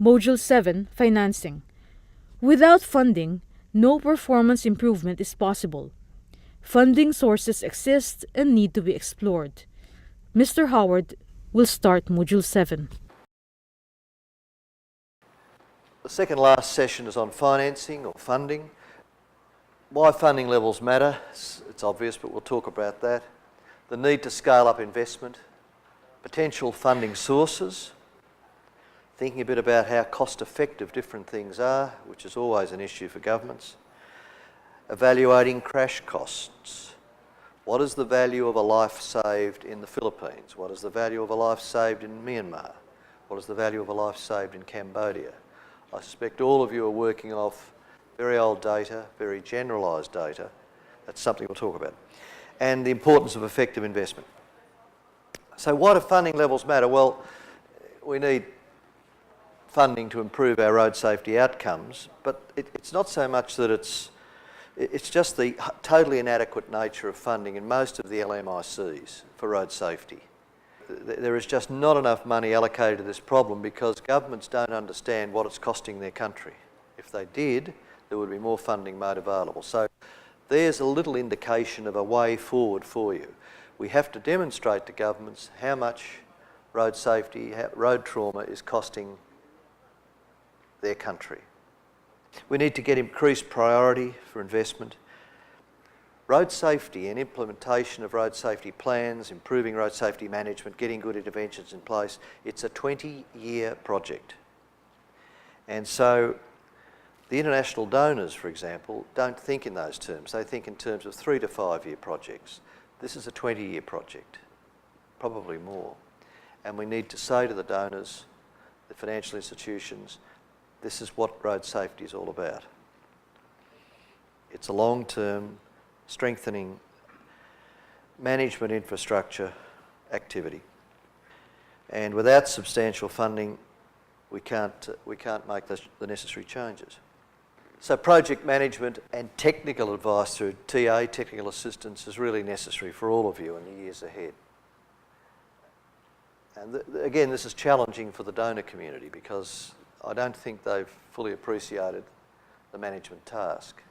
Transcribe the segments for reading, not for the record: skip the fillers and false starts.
Module 7, Financing. Without funding, no performance improvement is possible. Funding sources exist and need to be explored. Mr. Howard will start Module 7. The second last session is on financing or funding. Why funding levels matter, it's obvious, but we'll talk about that. The need to scale up investment, potential funding sources, thinking a bit about how cost-effective different things are, which is always an issue for governments. Evaluating crash costs. What is the value of a life saved in the Philippines? What is the value of a life saved in Myanmar? What is the value of a life saved in Cambodia? I suspect all of you are working off very old data, very generalised data. That's something we'll talk about. And the importance of effective investment. So why do funding levels matter? Well, we need funding to improve our road safety outcomes, but it's not so much that it's just the totally inadequate nature of funding in most of the LMICs for road safety. There is just not enough money allocated to this problem because governments don't understand what it's costing their country. If they did, there would be more funding made available. So there's a little indication of a way forward for you. We have to demonstrate to governments how much road safety, road trauma is costing their country. We need to get increased priority for investment. Road safety and implementation of road safety plans, improving road safety management, getting good interventions in place, it's a 20-year project. And so the international donors, for example, don't think in those terms. They think in terms of 3 to 5 year projects. This is a 20-year project, probably more. And we need to say to the donors, the financial institutions, this is what road safety is all about. It's a long-term, strengthening management infrastructure activity. And without substantial funding, we can't make the necessary changes. So project management and technical advice through TA, technical assistance, is really necessary for all of you in the years ahead. And again, this is challenging for the donor community because I don't think they've fully appreciated the management task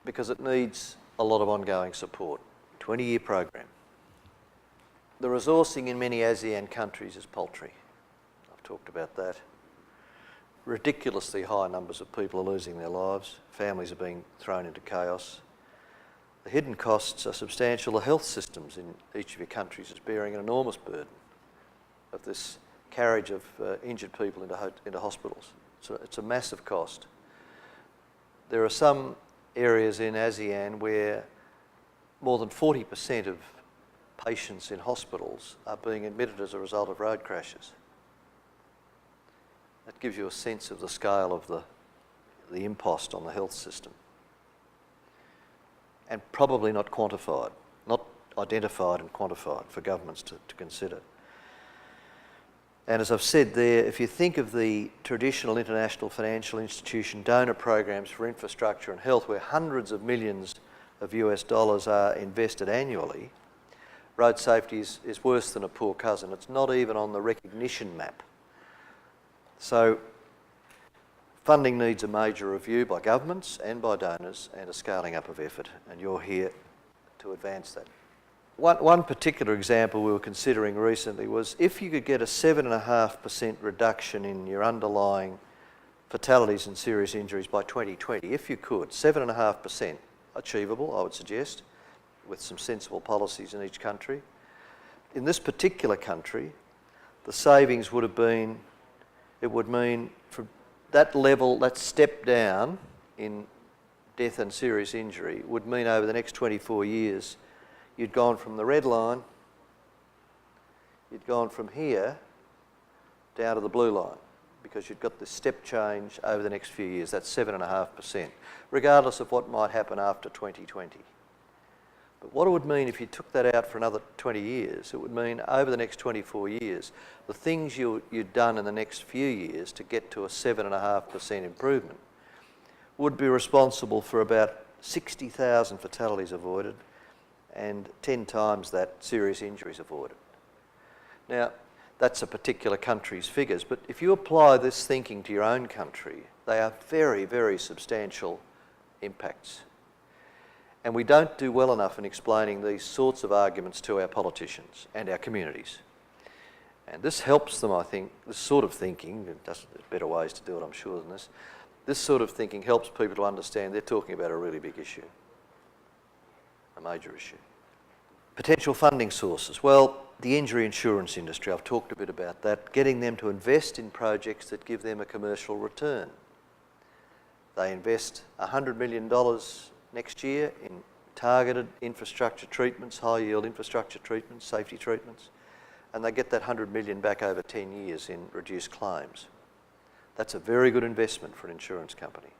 because it needs a lot of ongoing support. 20-year program. The resourcing in many ASEAN countries is paltry. I've talked about that. Ridiculously high numbers of people are losing their lives. Families are being thrown into chaos. The hidden costs are substantial. The health systems in each of your countries is bearing an enormous burden of this carriage of injured people into hospitals. So it's a massive cost. There are some areas in ASEAN where more than 40% of patients in hospitals are being admitted as a result of road crashes. That gives you a sense of the scale of the impost on the health system. And probably not quantified, not identified and quantified for governments to consider. And as I've said there, if you think of the traditional international financial institution donor programs for infrastructure and health where hundreds of millions of US dollars are invested annually, road safety is worse than a poor cousin. It's not even on the recognition map. So funding needs a major review by governments and by donors and a scaling up of effort, and you're here to advance that. One particular example we were considering recently was if you could get a 7.5% reduction in your underlying fatalities and serious injuries by 2020, if you could, 7.5%, achievable, I would suggest, with some sensible policies in each country. In this particular country, the savings would have been, it would mean from that level, that step down in death and serious injury would mean over the next 24 years, you'd gone from the red line, you'd gone from here down to the blue line because you've got this step change over the next few years. That's 7.5%, regardless of what might happen after 2020. But what it would mean if you took that out for another 20 years, it would mean over the next 24 years, the things you'd done in the next few years to get to a 7.5% improvement would be responsible for about 60,000 fatalities avoided and 10 times that serious injuries avoided. Now, that's a particular country's figures. But if you apply this thinking to your own country, they are very, very substantial impacts. And we don't do well enough in explaining these sorts of arguments to our politicians and our communities. And this helps them, I think, this sort of thinking, there's better ways to do it, I'm sure, than this. This sort of thinking helps people to understand they're talking about a really big issue, a major issue. Potential funding sources. Well, the injury insurance industry, I've talked a bit about that, getting them to invest in projects that give them a commercial return. They invest $100 million next year in targeted infrastructure treatments, high yield infrastructure treatments, safety treatments, and they get that 100 million back over 10 years in reduced claims. That's a very good investment for an insurance company.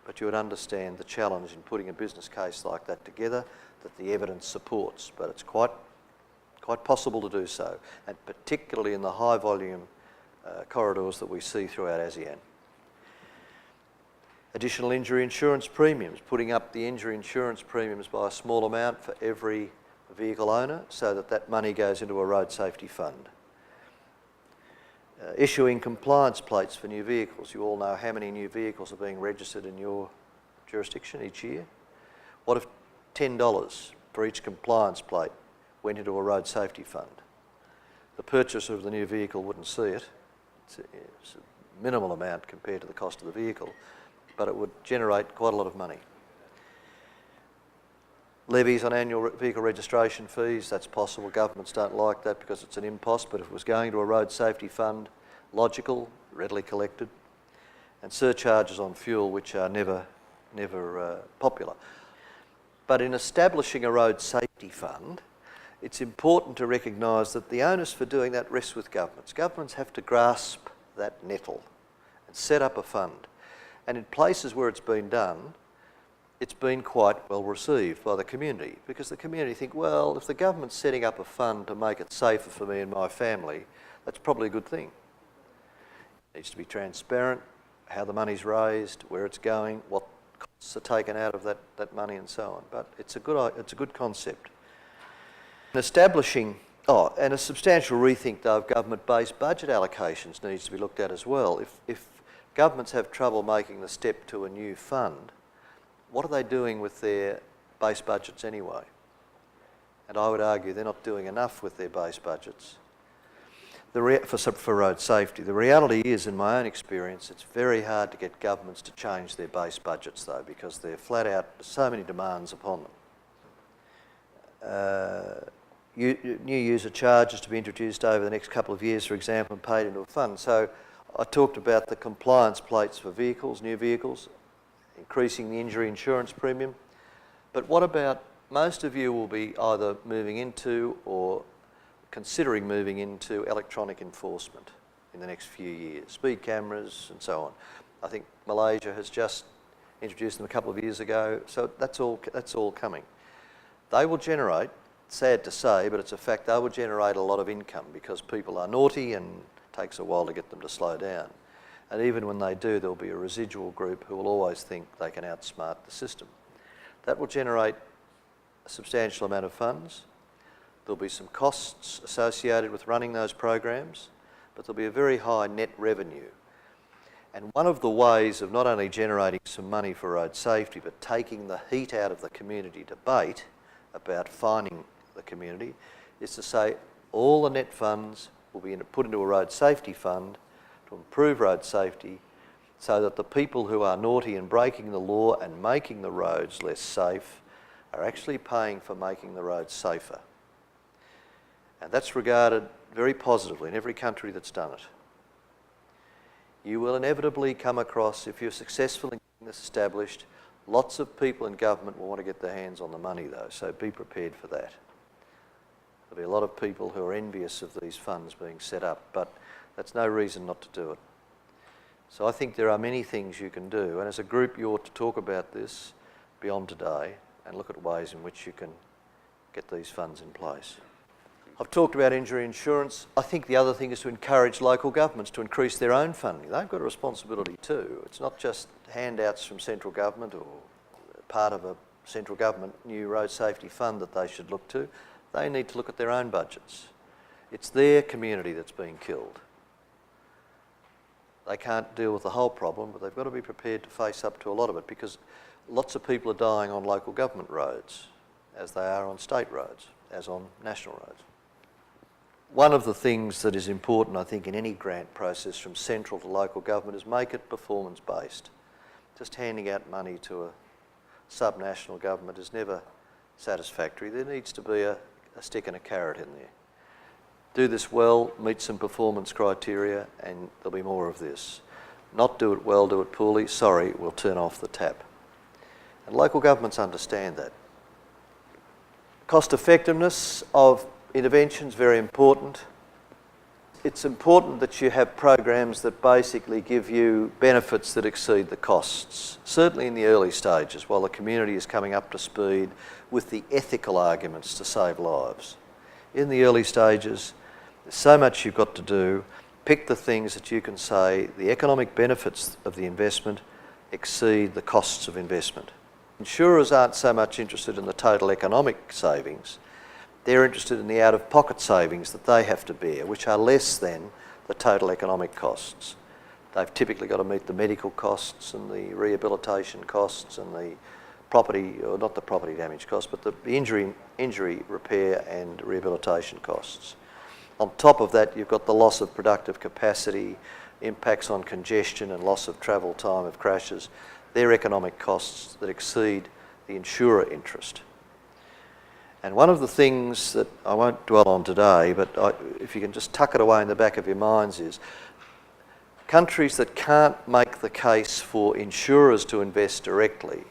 But you would understand the challenge in putting a business case like that together that the evidence supports, but it's quite possible to do so, and particularly in the high volume corridors that we see throughout ASEAN. Additional injury insurance premiums, putting up the injury insurance premiums by a small amount for every vehicle owner so that that money goes into a road safety fund. Issuing compliance plates for new vehicles. You all know how many new vehicles are being registered in your jurisdiction each year. What if $10 for each compliance plate went into a road safety fund? The purchaser of the new vehicle wouldn't see it. It's a minimal amount compared to the cost of the vehicle, but it would generate quite a lot of money. Levies on annual vehicle registration fees, that's possible. Governments don't like that because it's an impost, but if it was going to a road safety fund, logical, readily collected. And surcharges on fuel, which are never popular. But in establishing a road safety fund, it's important to recognise that the onus for doing that rests with governments. Governments have to grasp that nettle and set up a fund. And in places where it's been done, it's been quite well received by the community, because the community think, well, if the government's setting up a fund to make it safer for me and my family, that's probably a good thing. It needs to be transparent, how the money's raised, where it's going, what costs are taken out of that money and so on. But it's a good concept. And establishing, and a substantial rethink though of government-based budget allocations needs to be looked at as well. If governments have trouble making the step to a new fund, what are they doing with their base budgets anyway? And I would argue they're not doing enough with their base budgets for road safety. The reality is, in my own experience, it's very hard to get governments to change their base budgets though, because they're flat out, so many demands upon them. New user charges to be introduced over the next couple of years, for example, and paid into a fund. So I talked about the compliance plates for vehicles, new vehicles, increasing the injury insurance premium. But what about, most of you will be either moving into or considering moving into electronic enforcement in the next few years, speed cameras and so on. I think Malaysia has just introduced them a couple of years ago, so that's all coming. They will generate, sad to say, but it's a fact, they will generate a lot of income because people are naughty and it takes a while to get them to slow down. And even when they do, there'll be a residual group who will always think they can outsmart the system. That will generate a substantial amount of funds. There'll be some costs associated with running those programs, but there'll be a very high net revenue. And one of the ways of not only generating some money for road safety, but taking the heat out of the community debate about fining the community, is to say all the net funds will be put into a road safety fund to improve road safety, so that the people who are naughty and breaking the law and making the roads less safe are actually paying for making the roads safer. And that's regarded very positively in every country that's done it. You will inevitably come across, if you're successful in getting this established, lots of people in government will want to get their hands on the money though, so be prepared for that. There'll be a lot of people who are envious of these funds being set up, but that's no reason not to do it. So I think there are many things you can do, and as a group you ought to talk about this beyond today and look at ways in which you can get these funds in place. I've talked about injury insurance. I think the other thing is to encourage local governments to increase their own funding. They've got a responsibility too. It's not just handouts from central government or part of a central government new road safety fund that they should look to. They need to look at their own budgets It's their community that's being killed. They can't deal with the whole problem, but they've got to be prepared to face up to a lot of it, because lots of people are dying on local government roads as they are on state roads, as on national roads. One of the things that is important, I think, in any grant process from central to local government is make it performance-based. Just handing out money to a subnational government is never satisfactory. There needs to be a stick and a carrot in there. Do this well, meet some performance criteria, and there'll be more of this. Not do it well, do it poorly, sorry, we'll turn off the tap. And local governments understand that. Cost effectiveness of interventions, very important. It's important that you have programs that basically give you benefits that exceed the costs, certainly in the early stages, while the community is coming up to speed with the ethical arguments to save lives. In the early stages, there's so much you've got to do. Pick the things that you can say the economic benefits of the investment exceed the costs of investment. Insurers aren't so much interested in the total economic savings. They're interested in the out-of-pocket savings that they have to bear, which are less than the total economic costs. They've typically got to meet the medical costs and the rehabilitation costs and the property, or not the property damage costs, but the injury repair and rehabilitation costs. On top of that, you've got the loss of productive capacity, impacts on congestion and loss of travel time of crashes. They're economic costs that exceed the insurer interest. And one of the things that I won't dwell on today, but if you can just tuck it away in the back of your minds, is countries that can't make the case for insurers to invest directly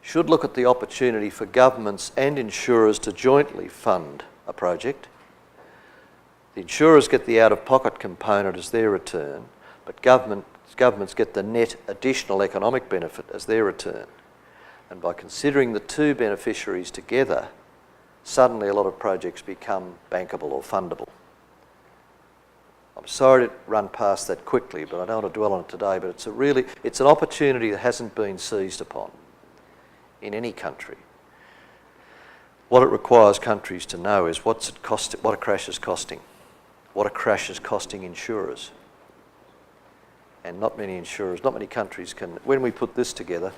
should look at the opportunity for governments and insurers to jointly fund a project. The insurers get the out-of-pocket component as their return, but governments get the net additional economic benefit as their return. And by considering the two beneficiaries together, suddenly a lot of projects become bankable or fundable. I'm sorry to run past that quickly, but I don't want to dwell on it today, but it's an opportunity that hasn't been seized upon in any country. What it requires countries to know is what a crash is costing. What a crash is costing insurers. And not many countries can. When we put this together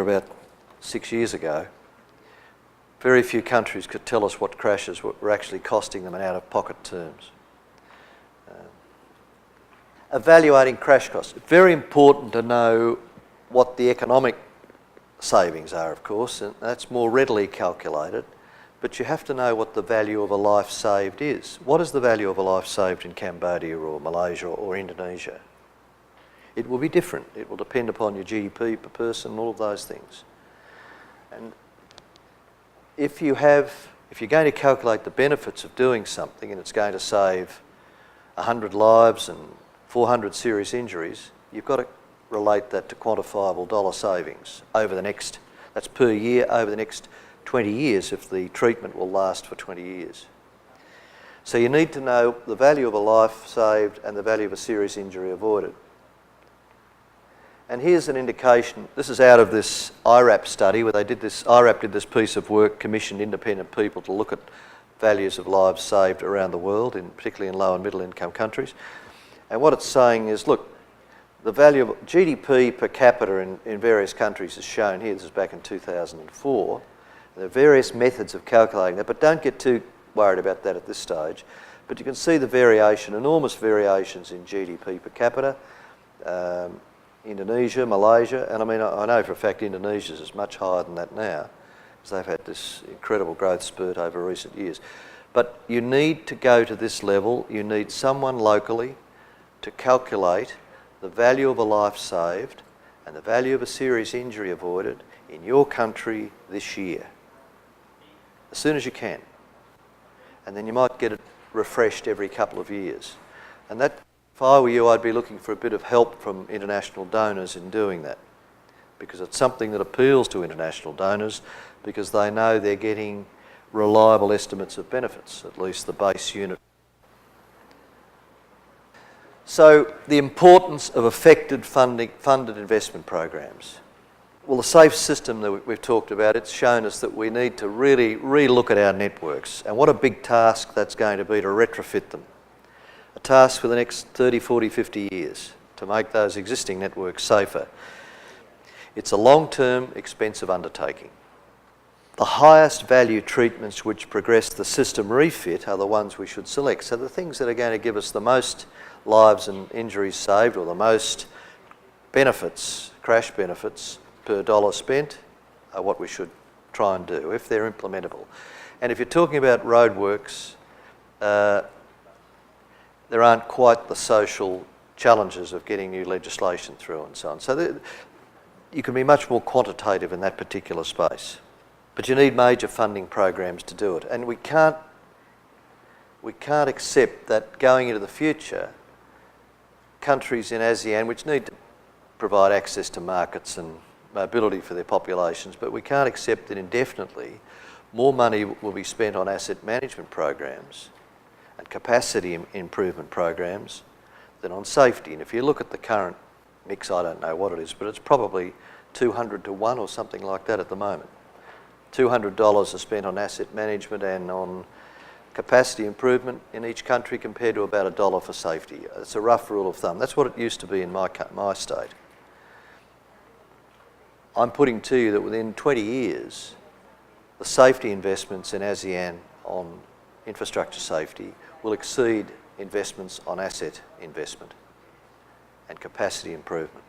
about 6 years ago, very few countries could tell us what crashes were actually costing them in out-of-pocket terms. Evaluating crash costs. Very important to know what the economic savings are, of course, and that's more readily calculated, but you have to know what the value of a life saved is. What is the value of a life saved in Cambodia or Malaysia or Indonesia? It will be different. It will depend upon your GDP per person, all of those things. And if you're going to calculate the benefits of doing something and it's going to save 100 lives and 400 serious injuries, you've got to relate that to quantifiable dollar savings that's per year, over the next 20 years if the treatment will last for 20 years. So you need to know the value of a life saved and the value of a serious injury avoided. And here's an indication. This is out of this IRAP study where IRAP did this piece of work, commissioned independent people to look at values of lives saved around the world, particularly in low and middle income countries. And what it's saying is, look, the value of GDP per capita in various countries is shown here. This is back in 2004. There are various methods of calculating that, but don't get too worried about that at this stage. But you can see the variation, enormous variations in GDP per capita. Indonesia, Malaysia, and I know for a fact Indonesia is much higher than that now, because they've had this incredible growth spurt over recent years. But you need to go to this level. You need someone locally to calculate the value of a life saved and the value of a serious injury avoided in your country this year, as soon as you can. And then you might get it refreshed every couple of years. And that, if I were you, I'd be looking for a bit of help from international donors in doing that, because it's something that appeals to international donors because they know they're getting reliable estimates of benefits, at least the base unit. So the importance of effective funded investment programs. Well, the safe system that we've talked about, it's shown us that we need to really re-look at our networks, and what a big task that's going to be to retrofit them. A task for the next 30, 40, 50 years to make those existing networks safer. It's a long-term, expensive undertaking. The highest value treatments which progress the system refit are the ones we should select. So the things that are going to give us the most lives and injuries saved, or the most benefits, crash benefits, per dollar spent are what we should try and do if they're implementable. And if you're talking about roadworks, there aren't quite the social challenges of getting new legislation through and so on. So you can be much more quantitative in that particular space. But you need major funding programs to do it. And we can't accept that going into the future, countries in ASEAN, which need to provide access to markets and mobility for their populations, but we can't accept that indefinitely more money will be spent on asset management programs and capacity improvement programs than on safety. And if you look at the current mix, I don't know what it is, but it's probably 200 to 1 or something like that at the moment. $200 are spent on asset management and on capacity improvement in each country compared to about $1 for safety. It's a rough rule of thumb. That's what it used to be in my state. I'm putting to you that within 20 years, the safety investments in ASEAN on infrastructure safety will exceed investments on asset investment and capacity improvement.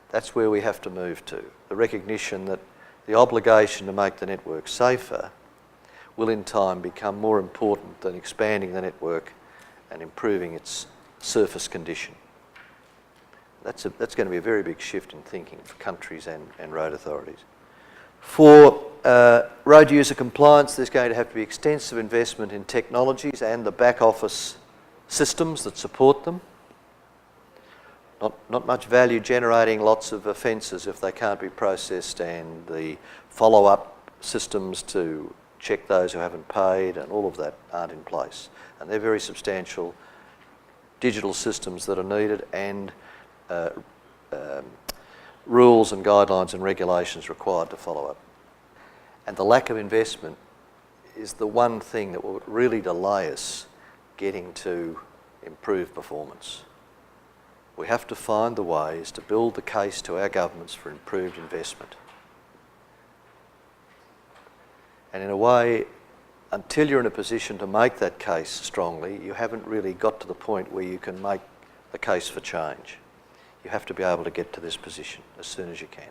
That's where we have to move to. The recognition that the obligation to make the network safer will in time become more important than expanding the network and improving its surface condition. That's going to be a very big shift in thinking for countries and road authorities. For road user compliance, there's going to have to be extensive investment in technologies and the back office systems that support them. Not much value generating lots of offences if they can't be processed, and the follow-up systems to check those who haven't paid and all of that aren't in place. And they're very substantial digital systems that are needed, and rules and guidelines and regulations required to follow up. And the lack of investment is the one thing that will really delay us getting to improved performance. We have to find the ways to build the case to our governments for improved investment. And in a way, until you're in a position to make that case strongly, you haven't really got to the point where you can make the case for change. You have to be able to get to this position as soon as you can.